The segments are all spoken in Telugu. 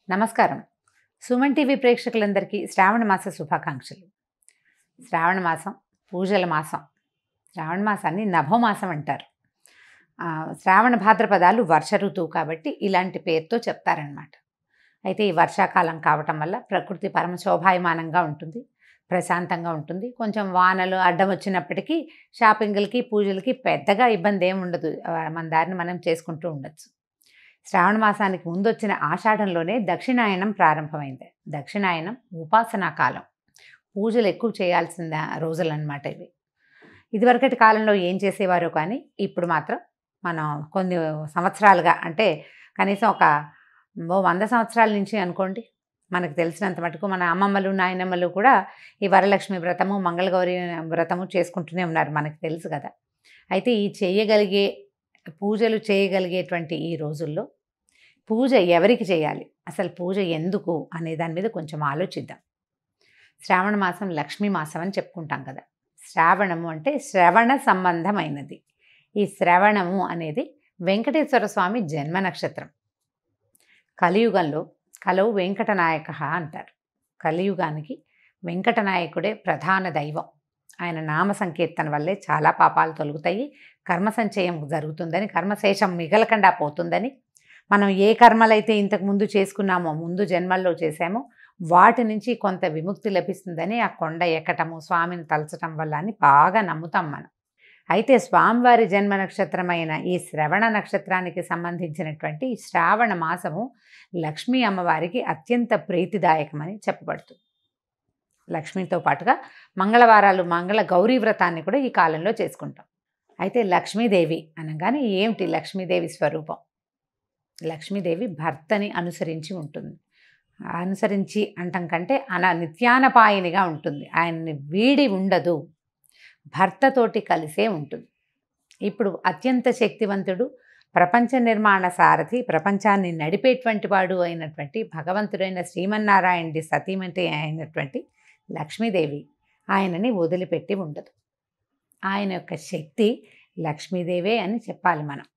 నమస్కారం. సుమన్ టీవీ ప్రేక్షకులందరికీ శ్రావణ మాస శుభాకాంక్షలు. శ్రావణ మాసం పూజల మాసం. శ్రావణ మాసాన్ని నభోమాసం అంటారు. శ్రావణ భాద్రపదాలు వర్ష ఋతువు కాబట్టి ఇలాంటి పేరుతో చెప్తారనమాట. అయితే ఈ వర్షాకాలం కావటం వల్ల ప్రకృతి పరమ శోభాయమానంగా ఉంటుంది, ప్రశాంతంగా ఉంటుంది. కొంచెం వానలు అడ్డం వచ్చినప్పటికీ షాపింగ్లకి పూజలకి పెద్దగా ఇబ్బంది ఏమి ఉండదు. మన దారిని మనం చేసుకుంటూ ఉండొచ్చు. శ్రావణ మాసానికి ముందు వచ్చిన ఆషాఢంలోనే దక్షిణాయనం ప్రారంభమైంది. దక్షిణాయనం ఉపాసనా కాలం, పూజలు ఎక్కువ చేయాల్సిన రోజులన్నమాట ఇవి. ఇదివరకటి కాలంలో ఏం చేసేవారో కానీ ఇప్పుడు మాత్రం మనం కొన్ని సంవత్సరాలుగా, అంటే కనీసం ఒక 100 సంవత్సరాల నుంచి అనుకోండి, మనకు తెలిసినంత మటుకు మన అమ్మమ్మలు నాయనమ్మలు కూడా ఈ వరలక్ష్మి వ్రతము మంగళగౌరి వ్రతము చేసుకుంటూనే ఉన్నారు, మనకు తెలుసు కదా. అయితే ఈ పూజలు చేయగలిగేటువంటి ఈ రోజుల్లో పూజ ఎవరికి చేయాలి, అసలు పూజ ఎందుకు అనే దాని మీద కొంచెం ఆలోచిద్దాం. శ్రావణ మాసం లక్ష్మీ మాసం అని చెప్పుకుంటాం కదా. శ్రావణము అంటే శ్రవణ సంబంధమైనది. ఈ శ్రవణము అనేది వెంకటేశ్వర స్వామి జన్మ నక్షత్రం. కలియుగంలో కలవు వెంకటనాయక అంటారు. కలియుగానికి వెంకటనాయకుడే ప్రధాన దైవం. ఆయన నామ సంకీర్తన వల్లే చాలా పాపాలు తొలగుతాయి, కర్మ సంచయం జరుగుతుందని, కర్మశేషం మిగలకుండా పోతుందని, మనం ఏ కర్మలైతే ఇంతకుముందు చేసుకున్నామో, ముందు జన్మల్లో చేసామో వాటి నుంచి కొంత విముక్తి లభిస్తుందని ఆ కొండ ఎక్కటము, స్వామిని తలచటం వల్ల అని బాగా నమ్ముతాం మనం. అయితే స్వామివారి జన్మ నక్షత్రమైన ఈ శ్రవణ నక్షత్రానికి సంబంధించినటువంటి శ్రావణ మాసము లక్ష్మీ అమ్మవారికి అత్యంత ప్రీతిదాయకమని చెప్పబడుతుంది. లక్ష్మితో పాటుగా మంగళవారాలు మంగళ గౌరీ వ్రతాన్ని కూడా ఈ కాలంలో చేసుకుంటాం. అయితే లక్ష్మీదేవి అనగానే ఏమిటి లక్ష్మీదేవి స్వరూపం? లక్ష్మీదేవి భర్తని అనుసరించి ఉంటుంది. అనుసరించి అంటం కంటే నిత్యానపాయనిగా ఉంటుంది. ఆయన్ని వీడి ఉండదు, భర్తతోటి కలిసే ఉంటుంది. ఇప్పుడు అత్యంత శక్తివంతుడు, ప్రపంచ నిర్మాణ సారథి, ప్రపంచాన్ని నడిపేటువంటి వాడు అయినటువంటి భగవంతుడైన శ్రీమన్నారాయణుడి సతీమతి అయినటువంటి లక్ష్మీదేవి ఆయనని వదిలిపెట్టి ఉండదు. ఆయన యొక్క శక్తి లక్ష్మీదేవే అని చెప్పాలి మనం.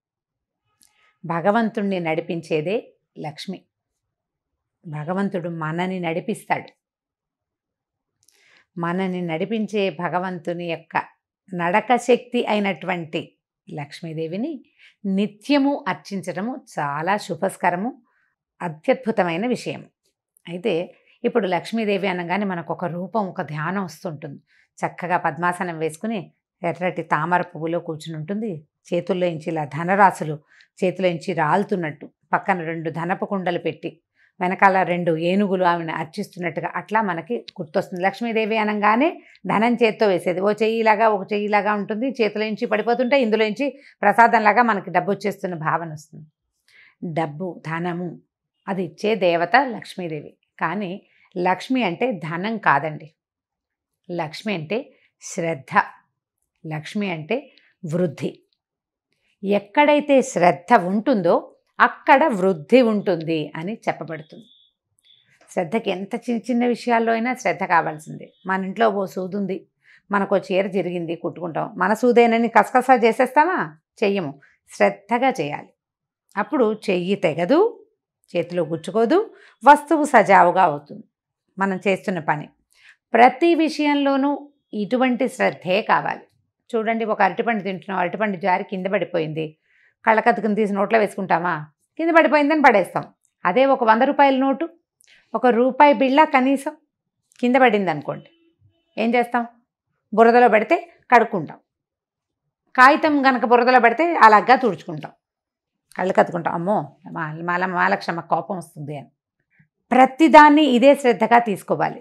భగవంతుణ్ణి నడిపించేదే లక్ష్మి. భగవంతుడు మనని నడిపిస్తాడు. మనని నడిపించే భగవంతుని యొక్క నడక శక్తి అయినటువంటి లక్ష్మీదేవిని నిత్యము అర్చించడము చాలా శుభస్కరము, అత్యద్భుతమైన విషయం. అయితే ఇప్పుడు లక్ష్మీదేవి అనగానే మనకు ఒక రూపం, ఒక ధ్యానం వస్తుంటుంది. చక్కగా పద్మాసనం వేసుకుని ఎర్రటి తామర పువ్వులో కూర్చుని ఉంటుంది. చేతుల్లో నుంచి ఇలా ధనరాశులు చేతిలో నుంచి రాలుతున్నట్టు, పక్కన 2 ధనపు కుండలు పెట్టి వెనకాల 2 ఏనుగులు ఆమెను అర్చిస్తున్నట్టుగా అట్లా మనకి గుర్తొస్తుంది. లక్ష్మీదేవి అనగానే ధనం చేత్తో వేసేది, ఒక చెయ్యిలాగా ఉంటుంది, చేతిలో నుంచి పడిపోతుంటే ఇందులో నుంచి ప్రసాదంలాగా మనకి డబ్బు వచ్చేస్తున్న భావన వస్తుంది. డబ్బు, ధనము అది ఇచ్చే దేవత లక్ష్మీదేవి. కానీ లక్ష్మి అంటే ధనం కాదండి. లక్ష్మి అంటే శ్రద్ధ. లక్ష్మి అంటే వృద్ధి. ఎక్కడైతే శ్రద్ధ ఉంటుందో అక్కడ వృద్ధి ఉంటుంది అని చెప్పబడుతుంది. శ్రద్ధకి ఎంత చిన్న చిన్న విషయాల్లో అయినా శ్రద్ధ కావాల్సిందే. మన ఇంట్లో ఓ సూది ఉంది, మనకు చీర జరిగింది, కుట్టుకుంటాం. మన సూదేనని కసకసా చేసేస్తామా? చెయ్యము. శ్రద్ధగా చేయాలి. అప్పుడు చెయ్యి తెగదు, చేతిలో గుచ్చుకోదు, వస్తువు సజావుగా అవుతుంది మనం చేస్తున్న పని. ప్రతి విషయంలోనూ ఇటువంటి శ్రద్ధే కావాలి. చూడండి, ఒక అరటిపండు తింటున్నాం, అరటిపండు జారి కింద పడిపోయింది, కళ్ళకత్తుకుని తీసి నోట్లో వేసుకుంటామా? కింద పడిపోయిందని పడేస్తాం. అదే ఒక 100 రూపాయల నోటు, ఒక రూపాయి బిళ్ళ కనీసం కింద పడింది అనుకోండి, ఏం చేస్తాం? బురదలో పడితే కడుక్కుంటాం. కాగితం కనుక బురదలో పడితే అలాగా తుడుచుకుంటాం, కళ్ళు కత్తుకుంటాం. అమ్మో మాలక్షమ్మ కోపం వస్తుంది అని. ప్రతిదాన్ని ఇదే శ్రద్ధగా తీసుకోవాలి.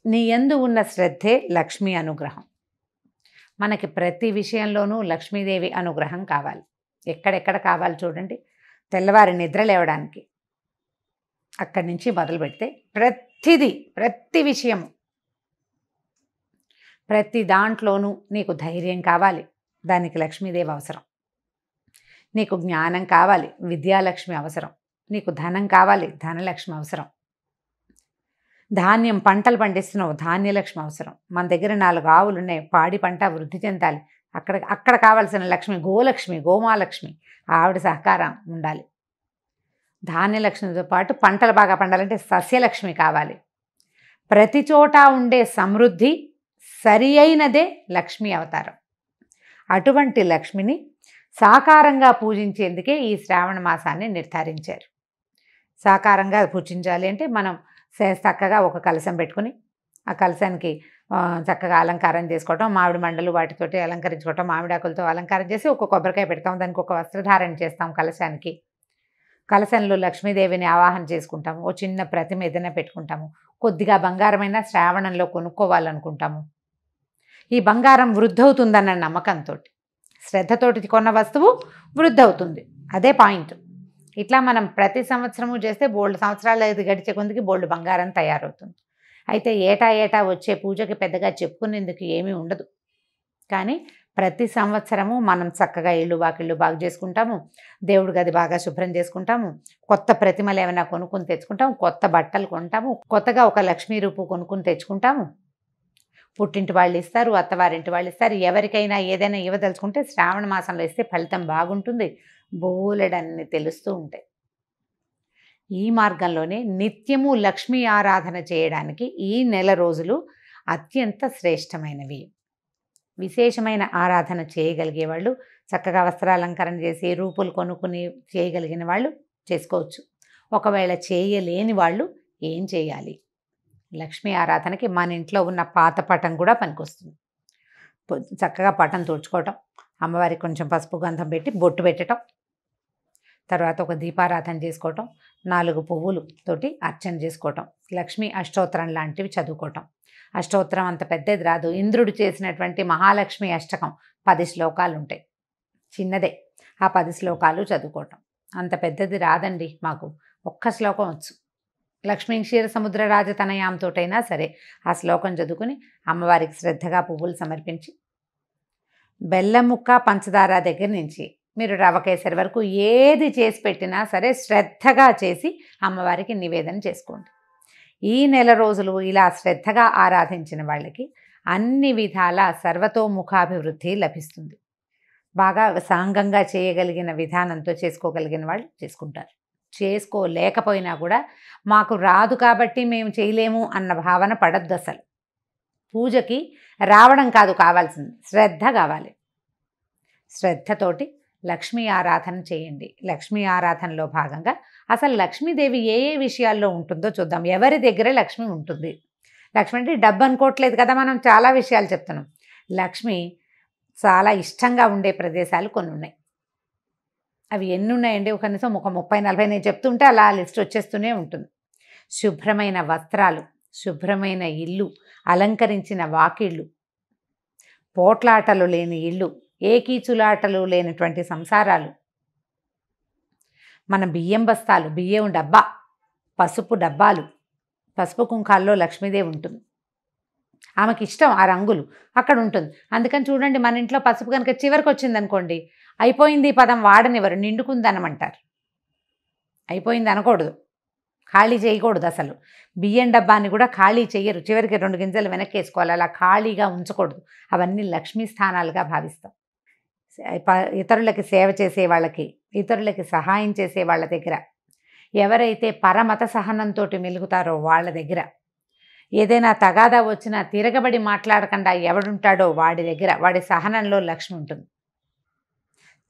నీ యందు ఉన్న శ్రద్ధే లక్ష్మీ అనుగ్రహం. మనకి ప్రతి విషయంలోనూ లక్ష్మీదేవి అనుగ్రహం కావాలి. ఎక్కడెక్కడ కావాలి చూడండి. తెల్లవారి నిద్ర లేవడానికి అక్కడి నుంచి మొదలు పెడితే ప్రతి విషయము, ప్రతి దాంట్లోనూ నీకు ధైర్యం కావాలి, దానికి లక్ష్మీదేవి అవసరం. నీకు జ్ఞానం కావాలి, విద్యాలక్ష్మి అవసరం. నీకు ధనం కావాలి, ధనలక్ష్మి అవసరం. ధాన్యం పంటలు పండిస్తున్నావు, ధాన్యలక్ష్మి అవసరం. మన దగ్గర 4 ఆవులు ఉన్నాయి, పాడి పంట వృద్ధి చెందాలి, అక్కడ కావాల్సిన లక్ష్మి గోలక్ష్మి, గోమాలక్ష్మి, ఆవిడ సహకారం ఉండాలి. ధాన్యలక్ష్మితో పాటు పంటలు బాగా పండాలంటే సస్యలక్ష్మి కావాలి. ప్రతి చోట ఉండే సమృద్ధి సరి అయినదే లక్ష్మీ అవతారం. అటువంటి లక్ష్మిని సాకారంగా పూజించేందుకే ఈ శ్రావణ మాసాన్ని నిర్ధారించారు. సాకారంగా పూజించాలి అంటే మనం చక్కగా ఒక కలశం పెట్టుకుని ఆ కలశానికి చక్కగా అలంకారం చేసుకోవటం, మామిడి మండలు వాటితోటి అలంకరించుకోవటం, మామిడాకులతో అలంకారం చేసి ఒక కొబ్బరికాయ పెడతాం, దానికి ఒక వస్త్రధారణ చేస్తాం కలశానికి. కలశంలో లక్ష్మీదేవిని ఆవాహన చేసుకుంటాము. ఓ చిన్న ప్రతిమ ఏదైనా పెట్టుకుంటాము. కొద్దిగా బంగారమైన శ్రావణంలో కొనుక్కోవాలనుకుంటాము. ఈ బంగారం వృద్ధవుతుందన్న నమ్మకంతో, శ్రద్ధతోటి కొన్న వస్తువు వృద్ధవుతుంది. అదే పాయింట్. ఇట్లా మనం ప్రతి సంవత్సరము చేస్తే బోల్డ్ సంవత్సరాలు గడిచే కొందికి బోల్డ్ బంగారం తయారవుతుంది. అయితే ఏటా వచ్చే పూజకి పెద్దగా చెప్పుకునేందుకు ఏమీ ఉండదు. కానీ ప్రతి సంవత్సరము మనం చక్కగా ఇళ్ళు వాకిళ్ళు బాగు చేసుకుంటాము, దేవుడి గది బాగా శుభ్రం చేసుకుంటాము, కొత్త ప్రతిమలు ఏమైనా కొనుక్కొని తెచ్చుకుంటాము, కొత్త బట్టలు కొంటాము, కొత్తగా ఒక లక్ష్మీ రూపు కొనుక్కొని తెచ్చుకుంటాము. పుట్టింటి వాళ్ళు ఇస్తారు, అత్తవారింటి వాళ్ళు ఇస్తారు. ఎవరికైనా ఏదైనా ఇవ్వదలుచుకుంటే శ్రావణ మాసంలో ఇస్తే ఫలితం బాగుంటుంది. బోలెడన్ని తెలుస్తూ ఉంటాయి. ఈ మార్గంలోనే నిత్యము లక్ష్మీ ఆరాధన చేయడానికి ఈ నెల రోజులు అత్యంత శ్రేష్టమైనవి. విశేషమైన ఆరాధన చేయగలిగే వాళ్ళు, చక్కగా వస్త్రాలంకరణ చేసి రూపులు కొనుక్కుని చేయగలిగిన వాళ్ళు చేసుకోవచ్చు. ఒకవేళ చేయలేని వాళ్ళు ఏం చేయాలి? లక్ష్మీ ఆరాధనకి మన ఇంట్లో ఉన్న పాత పటం కూడా పనికొస్తుంది. చక్కగా పటం తుడుచుకోవటం, అమ్మవారికి కొంచెం పసుపు గంధం పెట్టి బొట్టు పెట్టడం, తర్వాత ఒక దీపారాధన చేసుకోవటం, 4 పువ్వులతోటి అర్చన చేసుకోవటం, లక్ష్మీ అష్టోత్తరం లాంటివి చదువుకోవటం. అష్టోత్తరం అంత పెద్దది రాదు. ఇంద్రుడు చేసినటువంటి మహాలక్ష్మి అష్టకం 10 శ్లోకాలు ఉంటాయి, చిన్నదే. ఆ 10 శ్లోకాలు చదువుకోవటం. అంత పెద్దది రాదండి మాకు, ఒక్క శ్లోకం వచ్చు. లక్ష్మీ క్షీర సముద్ర రాజతనయాంతోటైనా సరే ఆ శ్లోకం చదువుకుని అమ్మవారికి శ్రద్ధగా పువ్వులు సమర్పించి, బెల్లం ముక్క పంచదార దగ్గర నుంచి మీరు రవ కేసరి వరకు ఏది చేసి పెట్టినా సరే శ్రద్ధగా చేసి అమ్మవారికి నివేదన చేసుకోండి. ఈ నెల రోజులు ఇలా శ్రద్ధగా ఆరాధించిన వాళ్ళకి అన్ని విధాల సర్వతోముఖాభివృద్ధి లభిస్తుంది. బాగా సాంగంగా చేయగలిగిన విధానంతో చేసుకోగలిగిన వాళ్ళు చేసుకుంటారు. చేసుకోలేకపోయినా కూడా మాకు రాదు కాబట్టి మేము చేయలేము అన్న భావన పడద్దు. అసలు పూజకి రావడం కాదు కావాల్సింది, శ్రద్ధ కావాలి. శ్రద్ధతోటి లక్ష్మీ ఆరాధన చేయండి. లక్ష్మీ ఆరాధనలో భాగంగా అసలు లక్ష్మీదేవి ఏ ఏ విషయాల్లో ఉంటుందో చూద్దాం. ఎవరి దగ్గర లక్ష్మి ఉంటుంది? లక్ష్మి అంటే డబ్బు అనుకోవట్లేదు కదా, మనం చాలా విషయాలు చెప్తున్నాం. లక్ష్మి చాలా ఇష్టంగా ఉండే ప్రదేశాలు కొన్ని ఉన్నాయి. అవి ఎన్ని ఉన్నాయండి? కనీసం ఒక 30-40 నేను చెప్తుంటే అలా లిస్ట్ వచ్చేస్తూనే ఉంటుంది. శుభ్రమైన వస్త్రాలు, శుభ్రమైన ఇల్లు, అలంకరించిన వాకిళ్ళు, పోట్లాటలు లేని ఇల్లు, ఏకీచులాటలు లేనటువంటి సంసారాలు, మన బియ్యం బస్తాలు, బియ్యం డబ్బా, పసుపు డబ్బాలు, పసుపు కుంకాల్లో లక్ష్మీదేవి ఉంటుంది. ఆమెకి ఇష్టం ఆ రంగులు, అక్కడ ఉంటుంది. అందుకని చూడండి, మన ఇంట్లో పసుపు కనుక చివరికి వచ్చిందనుకోండి, అయిపోయింది పదం వాడనివ్వరు, నిండుకుందనమంటారు. అయిపోయింది అనకూడదు, ఖాళీ చేయకూడదు. అసలు బియ్యం డబ్బాని కూడా ఖాళీ చెయ్యరు, చివరికి 2 గింజలు వెనక్కి వేసుకోవాలి. అలా ఖాళీగా ఉంచకూడదు. అవన్నీ లక్ష్మీ స్థానాలుగా భావిస్తాం. ఇతరులకి సేవ చేసే వాళ్ళకి, ఇతరులకి సహాయం చేసే వాళ్ళ దగ్గర, ఎవరైతే పరమత సహనంతో మెలుగుతారో వాళ్ళ దగ్గర, ఏదైనా తగాదా వచ్చినా తిరగబడి మాట్లాడకుండా ఎవడుంటాడో వాడి దగ్గర, వాడి సహనంలో లక్ష్మి ఉంటుంది.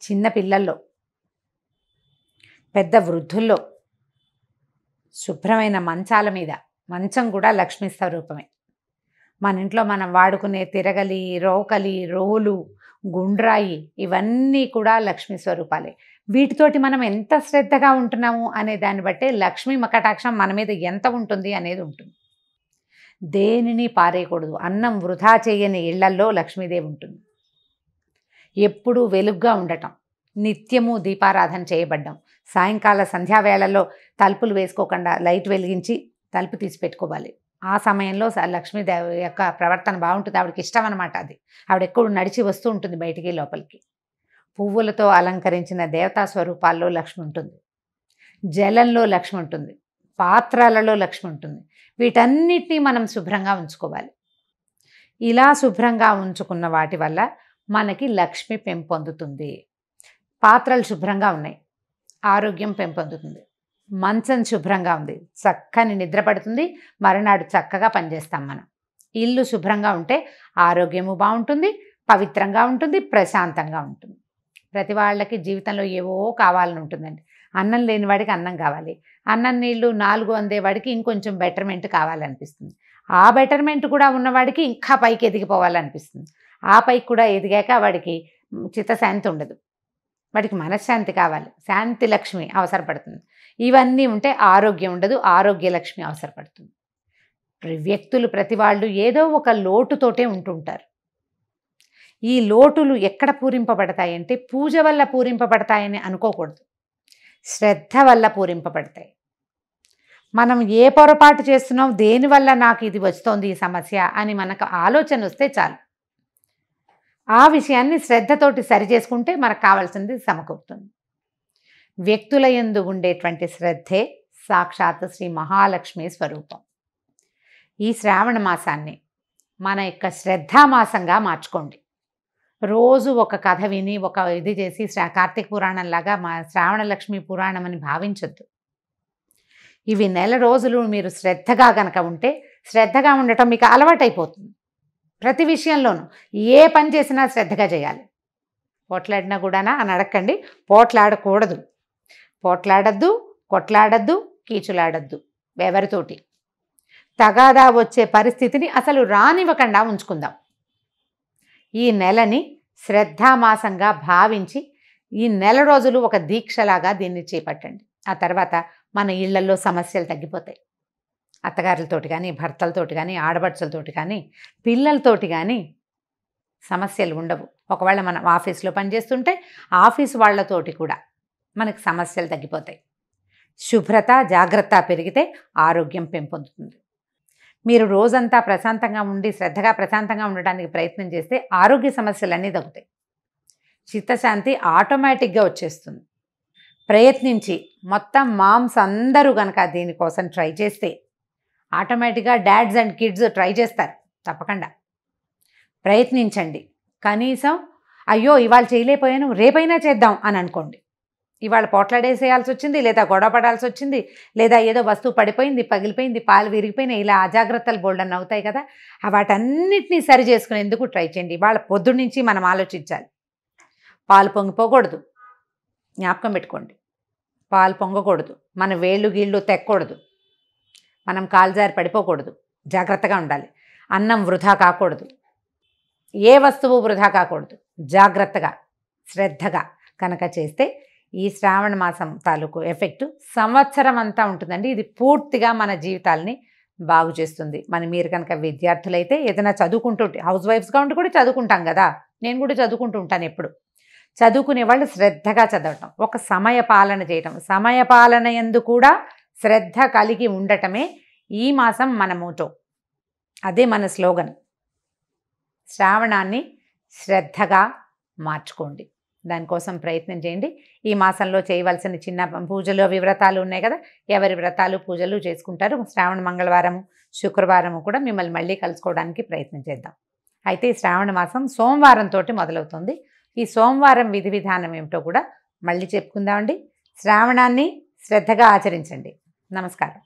చిన్న పిల్లల్లో, పెద్ద వృద్ధుల్లో, శుభ్రమైన మంచాల మీద, మంచం కూడా లక్ష్మీ స్వరూపమే. మన ఇంట్లో మనం వాడుకునే తిరగలి, రోకలి, రోలు, గుండ్రాయి, ఇవన్నీ కూడా లక్ష్మీ స్వరూపాలే. వీటితోటి మనం ఎంత శ్రద్ధగా ఉంటున్నాము అనే దాన్ని బట్టే లక్ష్మీ కటాక్షం మన మీద ఎంత ఉంటుంది అనేది ఉంటుంది. దేనిని పారేయకూడదు. అన్నం వృధా చేయని ఇళ్లల్లో లక్ష్మీదేవి ఉంటుంది. ఎప్పుడూ వెలుగ్గా ఉండటం, నిత్యము దీపారాధన చేయబడ్డం, సాయంకాల సంధ్యావేళల్లో తలుపులు వేసుకోకుండా లైట్ వెలిగించి తలుపు తీసి పెట్టుకోవాలి. ఆ సమయంలో లక్ష్మీదేవి యొక్క ప్రవర్తన బాగుంటుంది. ఆవిడకి ఇష్టం అనమాట అది. ఆవిడ ఎప్పుడు నడిచి వస్తూ ఉంటుంది బయటికి లోపలికి. పువ్వులతో అలంకరించిన దేవతా స్వరూపాల్లో లక్ష్మి ఉంటుంది. జలంలో లక్ష్మి ఉంటుంది. పాత్రలలో లక్ష్మి ఉంటుంది. వీటన్నిటినీ మనం శుభ్రంగా ఉంచుకోవాలి. ఇలా శుభ్రంగా ఉంచుకున్న వాటి వల్ల మనకి లక్ష్మి పెంపొందుతుంది. పాత్రలు శుభ్రంగా ఉన్నాయి, ఆరోగ్యం పెంపొందుతుంది. మంచం శుభ్రంగా ఉంది, చక్కని నిద్ర పడుతుంది, మరునాడు చక్కగా పనిచేస్తాం మనం. ఇల్లు శుభ్రంగా ఉంటే ఆరోగ్యము బాగుంటుంది, పవిత్రంగా ఉంటుంది, ప్రశాంతంగా ఉంటుంది. ప్రతి వాళ్ళకి జీవితంలో ఏవో కావాలని ఉంటుందండి. అన్నం లేని వాడికి అన్నం కావాలి, అన్నం నీళ్ళు 4 అందేవాడికి ఇంకొంచెం బెటర్మెంట్ కావాలనిపిస్తుంది, ఆ బెటర్మెంట్ కూడా ఉన్నవాడికి ఇంకా పైకి ఎదిగిపోవాలనిపిస్తుంది, ఆ పైకి కూడా ఎదిగాక వాడికి చిత్తశాంతి ఉండదు, వాడికి మనశ్శాంతి కావాలి, శాంతి లక్ష్మి అవసరపడుతుంది. ఇవన్నీ ఉంటే ఆరోగ్యం ఉండదు, ఆరోగ్య లక్ష్మి అవసరపడుతుంది. వ్యక్తులు ప్రతి వాళ్ళు ఏదో ఒక లోటుతోటే ఉంటుంటారు. ఈ లోటులు ఎక్కడ పూరింపబడతాయంటే పూజ వల్ల పూరింపబడతాయని అనుకోకూడదు, శ్రద్ధ వల్ల పూరింపబడతాయి. మనం ఏ పొరపాటు చేస్తున్నాం, దేనివల్ల నాకు ఇది వస్తోంది ఈ సమస్య అని మనకు ఆలోచన వస్తే చాలు, ఆ విషయాన్ని శ్రద్ధతోటి సరి చేసుకుంటే మనకు కావాల్సింది సమకూరుతుంది. వ్యక్తుల యందు ఉండేటువంటి శ్రద్ధే సాక్షాత్ శ్రీ మహాలక్ష్మి స్వరూపం. ఈ శ్రావణ మాసాన్ని మన యొక్క శ్రద్ధామాసంగా మార్చుకోండి. రోజు ఒక కథ విని ఒక ఇది చేసి కార్తీక పురాణంలాగా మా శ్రావణ లక్ష్మి పురాణం అని భావించొద్దు. ఇవి నెల రోజులు మీరు శ్రద్ధగా కనుక ఉంటే, శ్రద్ధగా ఉండటం మీకు అలవాటైపోతుంది. ప్రతి విషయంలోనూ ఏ పని చేసినా శ్రద్ధగా చేయాలి. పోట్లాడినా కూడానా అని అడగండి, పోట్లాడకూడదు, పోట్లాడద్దు, కొట్లాడద్దు, కీచులాడద్దు, ఎవరితోటి తగాదా వచ్చే పరిస్థితిని అసలు రానివ్వకుండా ఉంచుకుందాం. ఈ నెలని శ్రద్ధామాసంగా భావించి ఈ నెల రోజులు ఒక దీక్షలాగా దీన్ని చేపట్టండి. ఆ తర్వాత మన ఇళ్లలో సమస్యలు తగ్గిపోతాయి. అత్తగారులతోటి కానీ, భర్తలతోటి కానీ, ఆడపడుచులతోటి కానీ, పిల్లలతోటి కానీ సమస్యలు ఉండవు. ఒకవేళ మనం ఆఫీస్లో పనిచేస్తుంటే ఆఫీసు వాళ్ళతోటి కూడా మనకు సమస్యలు తగ్గిపోతాయి. శుభ్రత, జాగ్రత్త పెరిగితే ఆరోగ్యం పెంపొందుతుంది. మీరు రోజంతా ప్రశాంతంగా ఉండి శ్రద్ధగా ప్రశాంతంగా ఉండడానికి ప్రయత్నం చేస్తే ఆరోగ్య సమస్యలన్నీ తగ్గుతాయి, చిత్తశాంతి ఆటోమేటిక్గా వచ్చేస్తుంది. ప్రయత్నించి మొత్తం మామ్స్ అందరూ కనుక దీనికోసం ట్రై చేస్తే ఆటోమేటిక్గా డాడ్స్ అండ్ కిడ్స్ ట్రై చేస్తారు. తప్పకుండా ప్రయత్నించండి. కనీసం అయ్యో ఇవాళ చేయలేకపోయాను రేపైనా చేద్దాం అని అనుకోండి. ఇవాళ పోట్లాడేసేయాల్సి వచ్చింది, లేదా గొడవ పడాల్సి వచ్చింది, లేదా ఏదో వస్తువు పడిపోయింది, పగిలిపోయింది, పాలు విరిగిపోయినాయి, ఇలా అజాగ్రత్తలు బోల్డన్ అవుతాయి కదా, వాటన్నిటినీ సరి చేసుకునేందుకు ట్రై చేయండి. ఇవాళ పొద్దు నుంచి మనం ఆలోచించాలి. పాలు పొంగిపోకూడదు, జ్ఞాపకం పెట్టుకోండి. పాలు పొంగకూడదు, మన వేళ్ళు గీళ్ళు తెక్కకూడదు, మనం కాలుజారి పడిపోకూడదు, జాగ్రత్తగా ఉండాలి. అన్నం వృధా కాకూడదు, ఏ వస్తువు వృధా కాకూడదు. జాగ్రత్తగా శ్రద్ధగా కనుక చేస్తే ఈ శ్రావణ మాసం తాలూకు ఎఫెక్టు సంవత్సరం అంతా ఉంటుందండి. ఇది పూర్తిగా మన జీవితాలని బాగు చేస్తుంది. మీరు కనుక విద్యార్థులైతే ఏదైనా చదువుకుంటుంటే, హౌస్ వైఫ్స్గా ఉంటే కూడా చదువుకుంటాం కదా, నేను కూడా చదువుకుంటూ ఉంటాను ఎప్పుడు. చదువుకునే వాళ్ళు శ్రద్ధగా చదవటం, ఒక సమయ పాలన చేయటం, సమయపాలన యందు కూడా శ్రద్ధ కలిగి ఉండటమే ఈ మాసం మన మోటో, అదే మన స్లోగన్. శ్రావణాన్ని శ్రద్ధగా మార్చుకోండి, దానికోసం ప్రయత్నం చేయండి. ఈ మాసంలో చేయవలసిన చిన్న పూజలు వ్రతాలు ఉన్నాయి కదా, ఎవరి వ్రతాలు పూజలు చేసుకుంటారు. శ్రావణ మంగళవారము శుక్రవారము కూడా మిమ్మల్ని మళ్ళీ కలుసుకోవడానికి ప్రయత్నం చేద్దాం. అయితే ఈ శ్రావణ మాసం సోమవారంతో మొదలవుతుంది. ఈ సోమవారం విధి విధానం ఏమిటో కూడా మళ్ళీ చెప్పుకుందామండి. శ్రావణాన్ని శ్రద్ధగా ఆచరించండి. నమస్కారం.